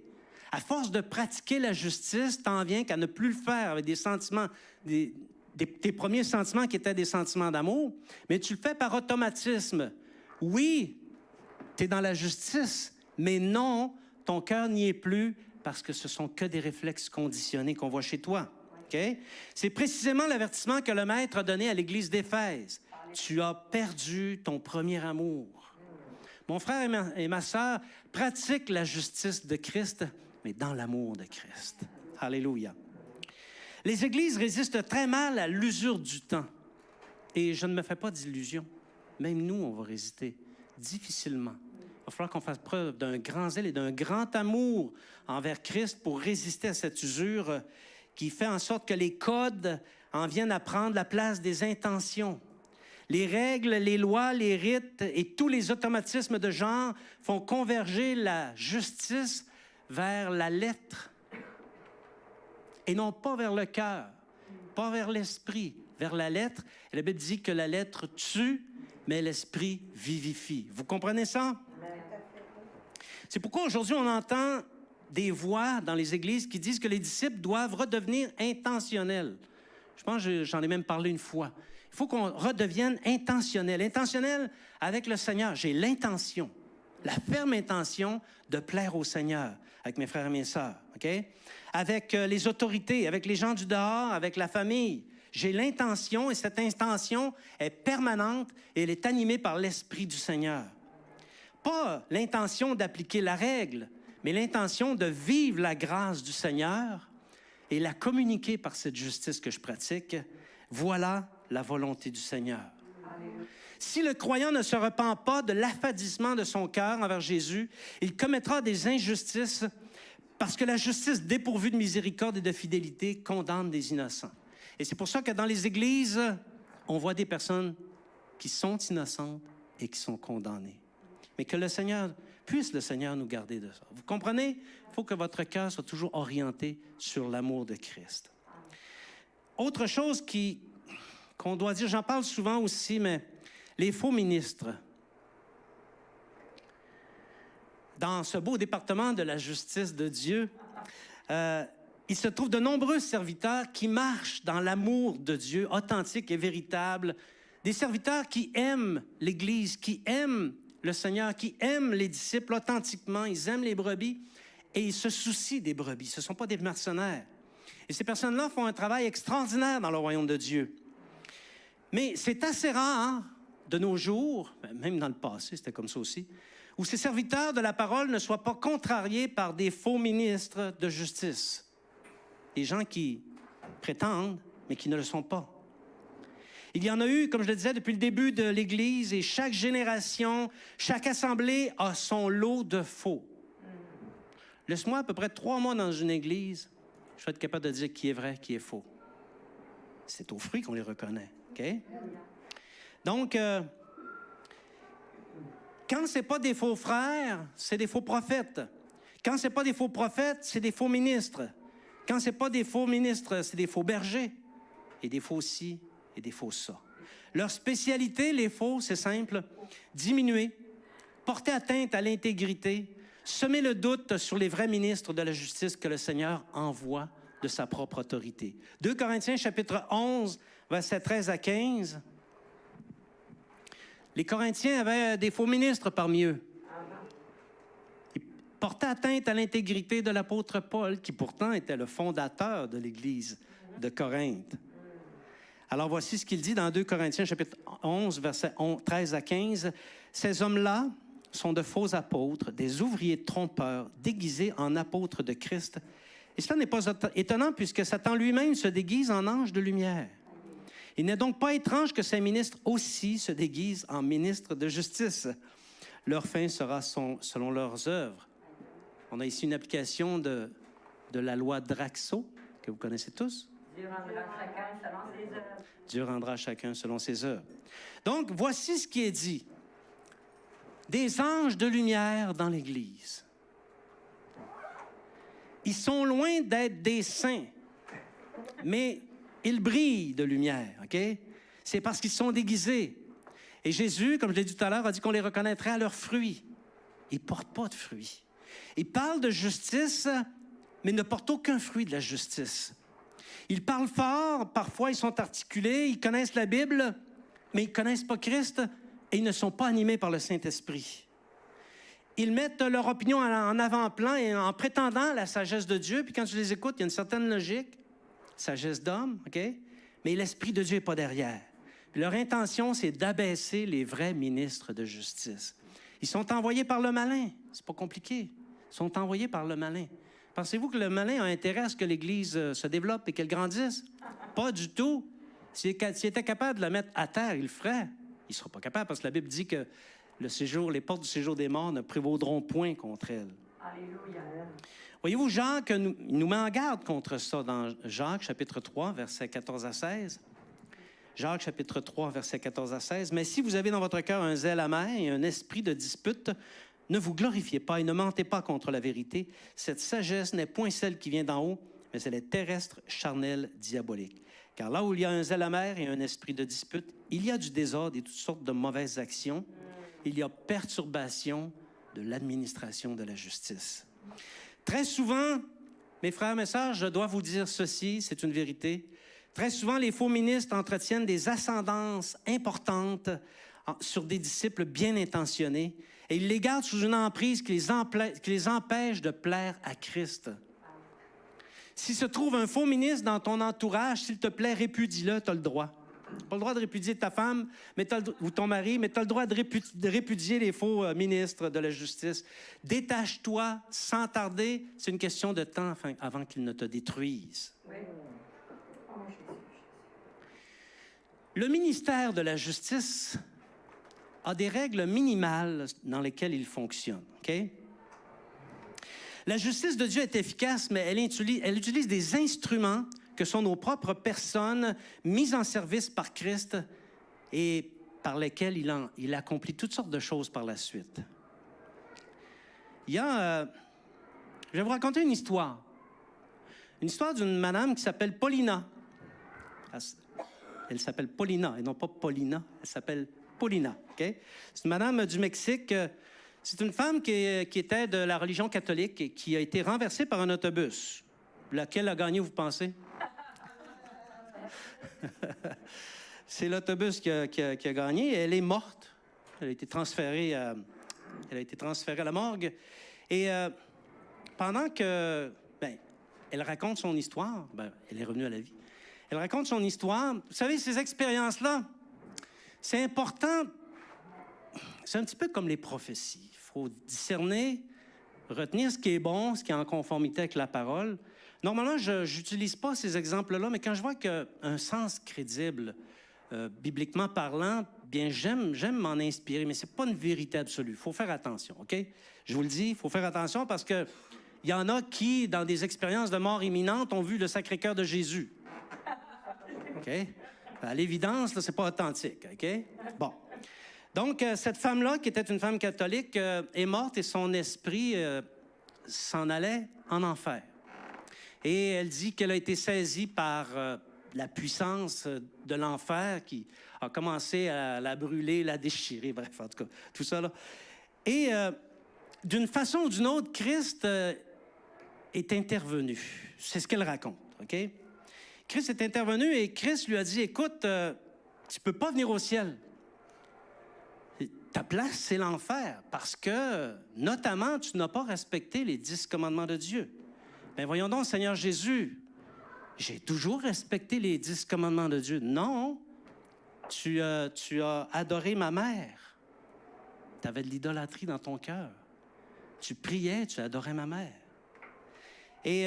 À force de pratiquer la justice, t'en viens qu'à ne plus le faire avec des sentiments, tes premiers sentiments qui étaient des sentiments d'amour, mais tu le fais par automatisme. Oui, tu es dans la justice, mais non, ton cœur n'y est plus parce que ce sont que des réflexes conditionnés qu'on voit chez toi. Okay? C'est précisément l'avertissement que le Maître a donné à l'Église d'Éphèse. Tu as perdu ton premier amour. Mon frère et ma sœur, pratique la justice de Christ, mais dans l'amour de Christ. Alléluia. Les églises résistent très mal à l'usure du temps. Et je ne me fais pas d'illusions. Même nous, on va résister difficilement. Il va falloir qu'on fasse preuve d'un grand zèle et d'un grand amour envers Christ pour résister à cette usure qui fait en sorte que les codes en viennent à prendre la place des intentions. Les règles, les lois, les rites et tous les automatismes de genre font converger la justice vers la lettre et non pas vers le cœur, pas vers l'esprit, vers la lettre. Et la Bible dit que la lettre tue, mais l'esprit vivifie. Vous comprenez ça? C'est pourquoi aujourd'hui on entend des voix dans les églises qui disent que les disciples doivent redevenir intentionnels. Je pense que j'en ai même parlé une fois. Il faut qu'on redevienne intentionnel. Intentionnel avec le Seigneur. J'ai l'intention, la ferme intention de plaire au Seigneur avec mes frères et mes sœurs, OK? Avec les autorités, avec les gens du dehors, avec la famille. J'ai l'intention et cette intention est permanente et elle est animée par l'Esprit du Seigneur. Pas l'intention d'appliquer la règle, mais l'intention de vivre la grâce du Seigneur et la communiquer par cette justice que je pratique. Voilà la volonté du Seigneur. Alléluia. Si le croyant ne se repent pas de l'affadissement de son cœur envers Jésus, il commettra des injustices parce que la justice dépourvue de miséricorde et de fidélité condamne des innocents. Et c'est pour ça que dans les églises, on voit des personnes qui sont innocentes et qui sont condamnées. Mais que le Seigneur, puisse le Seigneur nous garder de ça. Vous comprenez? Il faut que votre cœur soit toujours orienté sur l'amour de Christ. Autre chose qu'on doit dire, j'en parle souvent aussi, mais les faux ministres. Dans ce beau département de la justice de Dieu, il se trouve de nombreux serviteurs qui marchent dans l'amour de Dieu, authentique et véritable. Des serviteurs qui aiment l'Église, qui aiment le Seigneur, qui aiment les disciples authentiquement. Ils aiment les brebis et ils se soucient des brebis. Ce ne sont pas des mercenaires. Et ces personnes-là font un travail extraordinaire dans le royaume de Dieu. Mais c'est assez rare de nos jours, même dans le passé, c'était comme ça aussi, où ces serviteurs de la parole ne soient pas contrariés par des faux ministres de justice. Des gens qui prétendent, mais qui ne le sont pas. Il y en a eu, comme je le disais, depuis le début de l'Église, et chaque génération, chaque assemblée a son lot de faux. Laisse-moi à peu près 3 mois dans une église, je vais être capable de dire qui est vrai, qui est faux. C'est aux fruits qu'on les reconnaît. OK? Donc, quand ce n'est pas des faux frères, c'est des faux prophètes. Quand ce n'est pas des faux prophètes, c'est des faux ministres. Quand ce n'est pas des faux ministres, c'est des faux bergers. Et des faux ci et des faux ça. Leur spécialité, les faux, c'est simple. Diminuer, porter atteinte à l'intégrité, semer le doute sur les vrais ministres de la justice que le Seigneur envoie de sa propre autorité. 2 Corinthiens, chapitre 11, versets 13 à 15. Les Corinthiens avaient des faux ministres parmi eux. Ils portaient atteinte à l'intégrité de l'apôtre Paul, qui pourtant était le fondateur de l'Église de Corinthe. Alors voici ce qu'il dit dans 2 Corinthiens, chapitre 11, versets 13 à 15. « Ces hommes-là sont de faux apôtres, des ouvriers trompeurs, déguisés en apôtres de Christ. Et cela n'est pas étonnant, puisque Satan lui-même se déguise en ange de lumière. Il n'est donc pas étrange que ces ministres aussi se déguisent en ministres de justice. Leur fin sera selon leurs œuvres. » On a ici une application de la loi Draxo, que vous connaissez tous. Dieu rendra chacun selon ses œuvres. Dieu rendra chacun selon ses œuvres. Donc, voici ce qui est dit. Des anges de lumière dans l'Église. Ils sont loin d'être des saints, mais ils brillent de lumière, OK? C'est parce qu'ils sont déguisés. Et Jésus, comme je l'ai dit tout à l'heure, a dit qu'on les reconnaîtrait à leurs fruits. Ils ne portent pas de fruits. Ils parlent de justice, mais ne portent aucun fruit de la justice. Ils parlent fort, parfois ils sont articulés, ils connaissent la Bible, mais ils ne connaissent pas Christ et ils ne sont pas animés par le Saint-Esprit. Ils mettent leur opinion en avant-plan et en prétendant à la sagesse de Dieu, puis quand tu les écoutes, il y a une certaine logique, sagesse d'homme, OK? Mais l'Esprit de Dieu n'est pas derrière. Puis leur intention, c'est d'abaisser les vrais ministres de justice. Ils sont envoyés par le malin, c'est pas compliqué. Ils sont envoyés par le malin. Pensez-vous que le malin a intérêt à ce que l'Église se développe et qu'elle grandisse? Pas du tout. S'il était capable de la mettre à terre, il le ferait. Il ne sera pas capable parce que la Bible dit que les portes du séjour des morts ne prévaudront point contre elle. Alléluia. Voyez-vous, Jacques nous met en garde contre ça dans Jacques, chapitre 3, versets 14 à 16. Jacques, chapitre 3, versets 14 à 16. « Mais si vous avez dans votre cœur un zèle amer et un esprit de dispute, ne vous glorifiez pas et ne mentez pas contre la vérité. Cette sagesse n'est point celle qui vient d'en haut, mais elle est terrestre, charnelle, diabolique. Car là où il y a un zèle amer et un esprit de dispute, il y a du désordre et toutes sortes de mauvaises actions. Il y a perturbation de l'administration de la justice. » Très souvent, mes frères et mes sœurs, je dois vous dire ceci, c'est une vérité. Très souvent, les faux ministres entretiennent des ascendances importantes sur des disciples bien intentionnés et ils les gardent sous une emprise qui les empêche de plaire à Christ. S'il se trouve un faux ministre dans ton entourage, s'il te plaît, répudie-le, tu as le droit. Tu n'as pas le droit de répudier ta femme ou ton mari, mais tu as le droit de répudier les faux ministres de la justice. Détache-toi sans tarder. C'est une question de temps avant qu'ils ne te détruisent. Oui. Oh, Jésus. Le ministère de la justice a des règles minimales dans lesquelles il fonctionne. OK? La justice de Dieu est efficace, mais elle utilise des instruments que sont nos propres personnes mises en service par Christ et par lesquelles il accomplit toutes sortes de choses par la suite. Je vais vous raconter une histoire. Une histoire d'une madame qui s'appelle Paulina. Elle s'appelle Paulina et non pas Paulina. Elle s'appelle Paulina. Okay? C'est une madame du Mexique. C'est une femme qui était de la religion catholique et qui a été renversée par un autobus. Lequel a gagné, vous pensez? C'est l'autobus qui a gagné. Elle est morte. Elle a été transférée à la morgue. Et pendant que... elle raconte son histoire. Elle est revenue à la vie. Elle raconte son histoire. Vous savez, ces expériences-là, c'est important. C'est un petit peu comme les prophéties. Il faut discerner, retenir ce qui est bon, ce qui est en conformité avec la parole. Normalement, je n'utilise pas ces exemples-là, mais quand je vois qu'il y a un sens crédible, bibliquement parlant, bien, j'aime m'en inspirer, mais ce n'est pas une vérité absolue. Il faut faire attention, OK? Je vous le dis, il faut faire attention parce que il y en a qui, dans des expériences de mort imminente, ont vu le Sacré-Cœur de Jésus. OK? À l'évidence, là, c'est pas authentique. OK? Bon. Donc, cette femme-là, qui était une femme catholique, est morte et son esprit s'en allait en enfer. Et elle dit qu'elle a été saisie par la puissance de l'enfer qui a commencé à la brûler, la déchirer, bref, en tout cas, tout ça, là. Et d'une façon ou d'une autre, Christ est intervenu. C'est ce qu'elle raconte, OK? Christ est intervenu et Christ lui a dit, écoute, tu peux pas venir au ciel. Ta place, c'est l'enfer, parce que, notamment, tu n'as pas respecté les 10 commandements de Dieu. Bien, voyons donc, Seigneur Jésus, j'ai toujours respecté les 10 commandements de Dieu. Non, tu as adoré ma mère. Tu avais de l'idolâtrie dans ton cœur. Tu priais, tu adorais ma mère. Et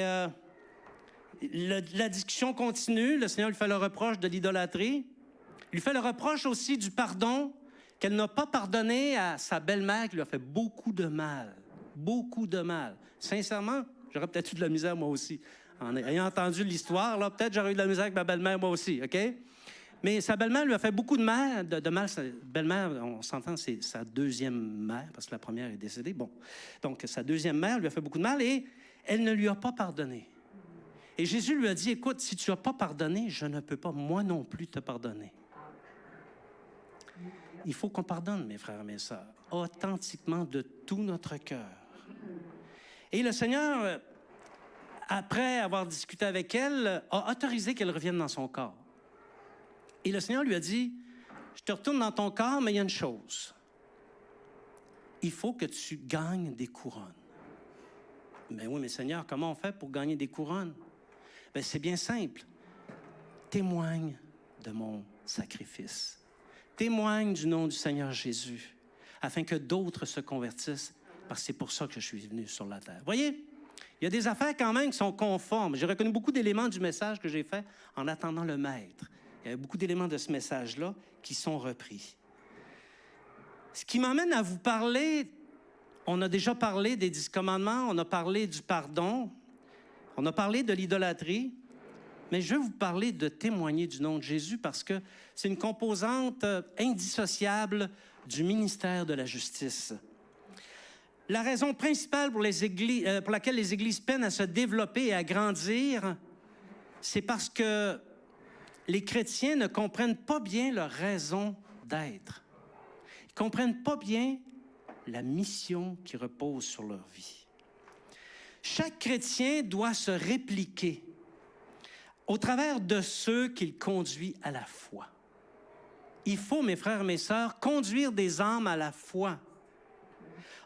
la discussion continue. Le Seigneur lui fait le reproche de l'idolâtrie. Il lui fait le reproche aussi du pardon qu'elle n'a pas pardonné à sa belle-mère qui lui a fait beaucoup de mal. Beaucoup de mal. Sincèrement, j'aurais peut-être eu de la misère moi aussi. En ayant entendu l'histoire, là, peut-être j'aurais eu de la misère avec ma belle-mère moi aussi, OK? Mais sa belle-mère lui a fait beaucoup de mal. Sa belle-mère, on s'entend, c'est sa deuxième mère, parce que la première est décédée. Bon. Donc, sa deuxième mère lui a fait beaucoup de mal et elle ne lui a pas pardonné. Et Jésus lui a dit, écoute, si tu n'as pas pardonné, je ne peux pas, moi non plus, te pardonner. Il faut qu'on pardonne, mes frères et mes sœurs, authentiquement de tout notre cœur. Et le Seigneur, après avoir discuté avec elle, a autorisé qu'elle revienne dans son corps. Et le Seigneur lui a dit, je te retourne dans ton corps, mais il y a une chose. Il faut que tu gagnes des couronnes. Ben oui, mais Seigneur, comment on fait pour gagner des couronnes? Ben c'est bien simple. Témoigne de mon sacrifice. Témoigne du nom du Seigneur Jésus, afin que d'autres se convertissent, parce que c'est pour ça que je suis venu sur la terre. Voyez, il y a des affaires quand même qui sont conformes. J'ai reconnu beaucoup d'éléments du message que j'ai fait en attendant le Maître. Il y a beaucoup d'éléments de ce message-là qui sont repris. Ce qui m'amène à vous parler, on a déjà parlé des 10 commandements, on a parlé du pardon, on a parlé de l'idolâtrie, mais je vais vous parler de témoigner du nom de Jésus parce que c'est une composante indissociable du ministère de la justice. La raison principale pour laquelle les églises peinent à se développer et à grandir, c'est parce que les chrétiens ne comprennent pas bien leur raison d'être. Ils ne comprennent pas bien la mission qui repose sur leur vie. Chaque chrétien doit se répliquer au travers de ceux qu'il conduit à la foi. Il faut, mes frères et mes sœurs, conduire des âmes à la foi.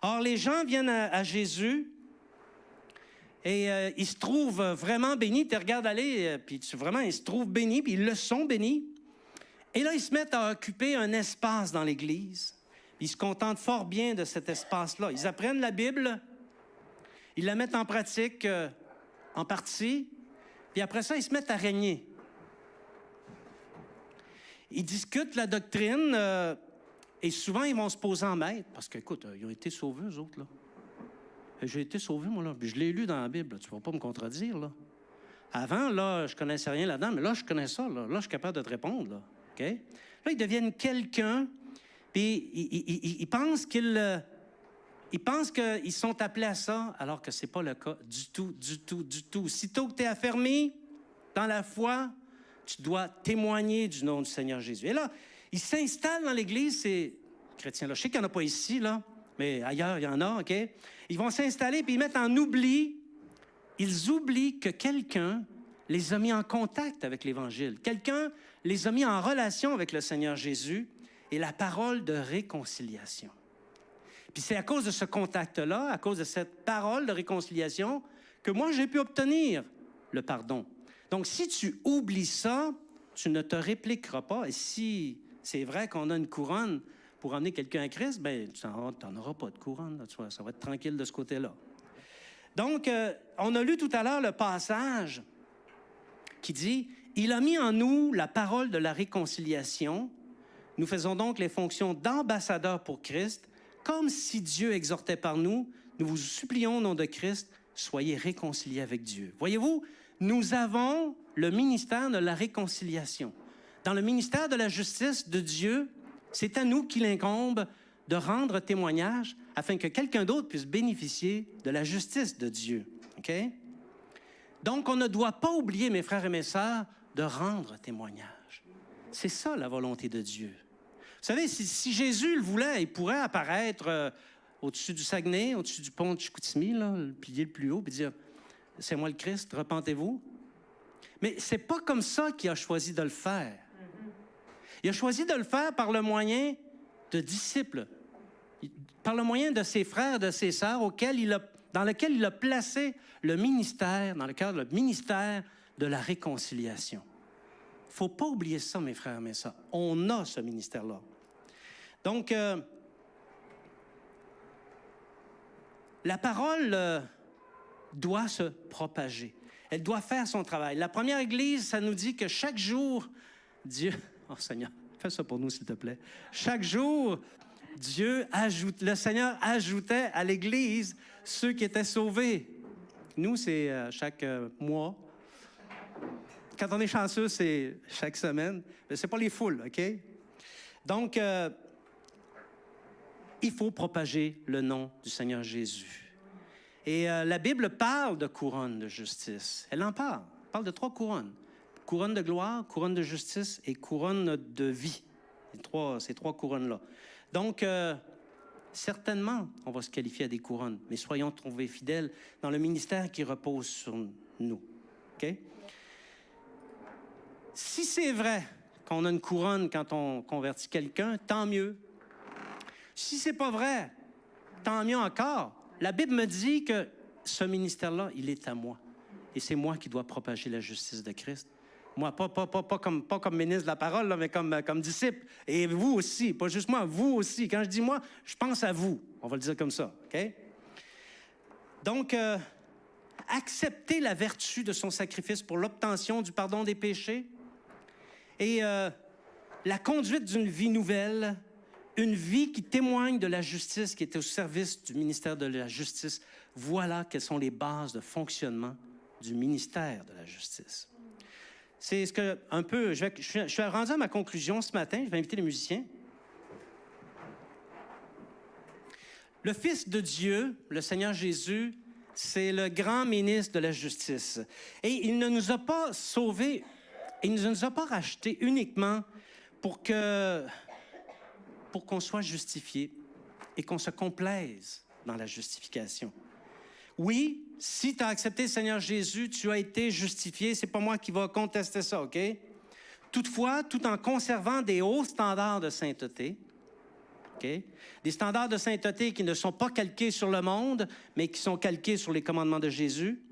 Or, les gens viennent à Jésus et ils se trouvent vraiment bénis. Tu regardes aller, puis vraiment, ils se trouvent bénis, puis ils le sont bénis. Et là, ils se mettent à occuper un espace dans l'Église. Ils se contentent fort bien de cet espace-là. Ils apprennent la Bible, ils la mettent en pratique en partie, puis après ça, ils se mettent à régner. Ils discutent la doctrine et souvent, ils vont se poser en maître parce qu'écoute, ils ont été sauvés, eux autres, là. J'ai été sauvé, moi, là. Puis je l'ai lu dans la Bible, là. Tu ne vas pas me contredire, là. Avant, là, je ne connaissais rien là-dedans, mais là, je connais ça, là. Là, je suis capable de te répondre, là. OK? Là, ils deviennent quelqu'un, puis ils pensent qu'ils sont appelés à ça, alors que ce n'est pas le cas du tout, du tout, du tout. Sitôt que tu es affermi dans la foi, tu dois témoigner du nom du Seigneur Jésus. Et là, ils s'installent dans l'Église, ces chrétiens-là. Je sais qu'il n'y en a pas ici, là, mais ailleurs, il y en a, OK? Ils vont s'installer, puis ils mettent en oubli, ils oublient que quelqu'un les a mis en contact avec l'Évangile. Quelqu'un les a mis en relation avec le Seigneur Jésus et la parole de réconciliation. Puis c'est à cause de ce contact-là, à cause de cette parole de réconciliation, que moi, j'ai pu obtenir le pardon. Donc, si tu oublies ça, tu ne te répliqueras pas. Et si c'est vrai qu'on a une couronne pour emmener quelqu'un à Christ, bien, tu n'en auras pas de couronne. Là, tu vois, ça va être tranquille de ce côté-là. Donc, on a lu tout à l'heure le passage qui dit « Il a mis en nous la parole de la réconciliation. Nous faisons donc les fonctions d'ambassadeurs pour Christ. Comme si Dieu exhortait par nous, nous vous supplions au nom de Christ, soyez réconciliés avec Dieu. Voyez-vous, nous avons le ministère de la réconciliation. Dans le ministère de la justice de Dieu, c'est à nous qu'il incombe de rendre témoignage afin que quelqu'un d'autre puisse bénéficier de la justice de Dieu. OK? Donc, on ne doit pas oublier, mes frères et mes sœurs, de rendre témoignage. C'est ça la volonté de Dieu. Vous savez, si Jésus le voulait, il pourrait apparaître au-dessus du Saguenay, au-dessus du pont de Chicoutimi, là, le pilier le plus haut, puis dire « C'est moi le Christ, repentez-vous ». Mais c'est pas comme ça qu'il a choisi de le faire. Il a choisi de le faire par le moyen de disciples, par le moyen de ses frères, de ses sœurs, dans lequel il a placé le ministère, dans le cadre du ministère de la réconciliation. Il ne faut pas oublier ça, mes frères et mes sœurs. On a ce ministère-là. Donc, la parole doit se propager. Elle doit faire son travail. La première Église, ça nous dit que chaque jour, Dieu... Oh Seigneur, fais ça pour nous, s'il te plaît. Chaque jour, le Seigneur ajoutait à l'Église ceux qui étaient sauvés. Nous, c'est chaque mois. Quand on est chanceux, c'est chaque semaine. Mais ce n'est pas les foules, OK? Donc, il faut propager le nom du Seigneur Jésus. Et la Bible parle de couronne de justice. Elle en parle. Elle parle de 3 couronnes. Couronne de gloire, couronne de justice et couronne de vie. Ces trois couronnes-là. Donc, certainement, on va se qualifier à des couronnes, mais soyons trouvés fidèles dans le ministère qui repose sur nous. OK? Si c'est vrai qu'on a une couronne quand on convertit quelqu'un, tant mieux. Si c'est pas vrai, tant mieux encore. La Bible me dit que ce ministère-là, il est à moi. Et c'est moi qui dois propager la justice de Christ. Moi, pas comme ministre de la parole, là, mais comme disciple. Et vous aussi, pas juste moi, vous aussi. Quand je dis moi, je pense à vous. On va le dire comme ça, OK? Donc, accepter la vertu de son sacrifice pour l'obtention du pardon des péchés et la conduite d'une vie nouvelle, une vie qui témoigne de la justice, qui est au service du ministère de la justice. Voilà quelles sont les bases de fonctionnement du ministère de la justice. C'est ce que, un peu, je suis rendu à ma conclusion ce matin. Je vais inviter les musiciens. Le Fils de Dieu, le Seigneur Jésus, c'est le grand ministre de la justice. Et il ne nous a pas sauvés, il ne nous a pas rachetés uniquement pour qu'on soit justifié et qu'on se complaise dans la justification. Oui, si tu as accepté le Seigneur Jésus, tu as été justifié. C'est pas moi qui va contester ça, OK? Toutefois, tout en conservant des hauts standards de sainteté, OK? Des standards de sainteté qui ne sont pas calqués sur le monde, mais qui sont calqués sur les commandements de Jésus.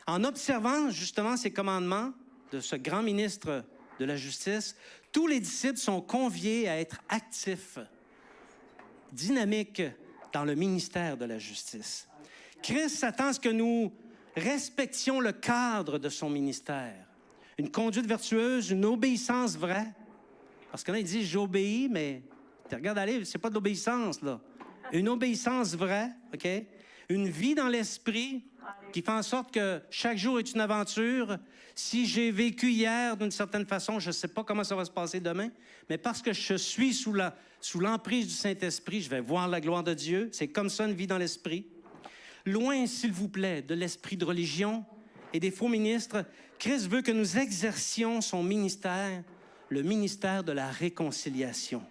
En observant justement ces commandements de ce grand ministre de la justice, tous les disciples sont conviés à être actifs, dynamiques dans le ministère de la justice. Christ s'attend à ce que nous respections le cadre de son ministère. Une conduite vertueuse, une obéissance vraie. Parce que là, il dit « j'obéis », mais tu regardes aller, c'est pas de l'obéissance, là. Une obéissance vraie, OK? Une vie dans l'esprit qui fait en sorte que chaque jour est une aventure. Si j'ai vécu hier d'une certaine façon, je ne sais pas comment ça va se passer demain, mais parce que je suis sous l'emprise du Saint-Esprit, je vais voir la gloire de Dieu. C'est comme ça une vie dans l'esprit. Loin, s'il vous plaît, de l'esprit de religion et des faux ministres, Christ veut que nous exercions son ministère, le ministère de la réconciliation.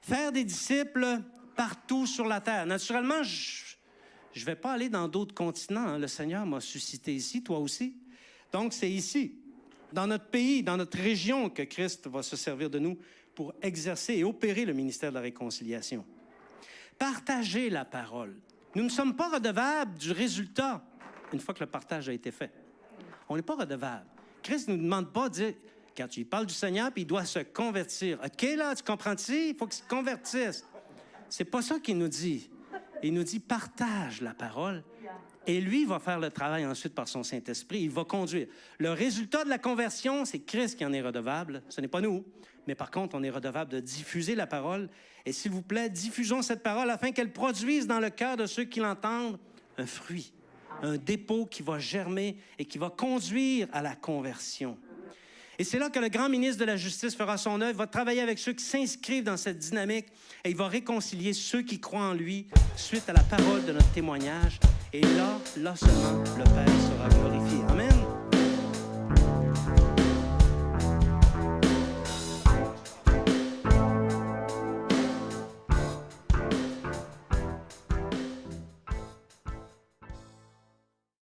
Faire des disciples partout sur la terre. Naturellement, je ne vais pas aller dans d'autres continents. Hein. Le Seigneur m'a suscité ici, toi aussi. Donc, c'est ici, dans notre pays, dans notre région, que Christ va se servir de nous pour exercer et opérer le ministère de la réconciliation. Partager la parole. Nous ne sommes pas redevables du résultat une fois que le partage a été fait. On n'est pas redevables. Christ ne nous demande pas de dire, quand tu lui parles du Seigneur, puis il doit se convertir. OK, là, tu comprends-tu? Il faut qu'il se convertisse. C'est pas ça qu'il nous dit. Il nous dit, partage la parole. Et lui, il va faire le travail ensuite par son Saint-Esprit. Il va conduire. Le résultat de la conversion, c'est Christ qui en est redevable. Ce n'est pas nous. Mais par contre, on est redevable de diffuser la parole. Et s'il vous plaît, diffusons cette parole afin qu'elle produise dans le cœur de ceux qui l'entendent un fruit. un dépôt qui va germer et qui va conduire à la conversion. Et c'est là que le grand ministre de la Justice fera son œuvre, va travailler avec ceux qui s'inscrivent dans cette dynamique et il va réconcilier ceux qui croient en lui suite à la parole de notre témoignage. Et là seulement, le Père sera glorifié. Amen.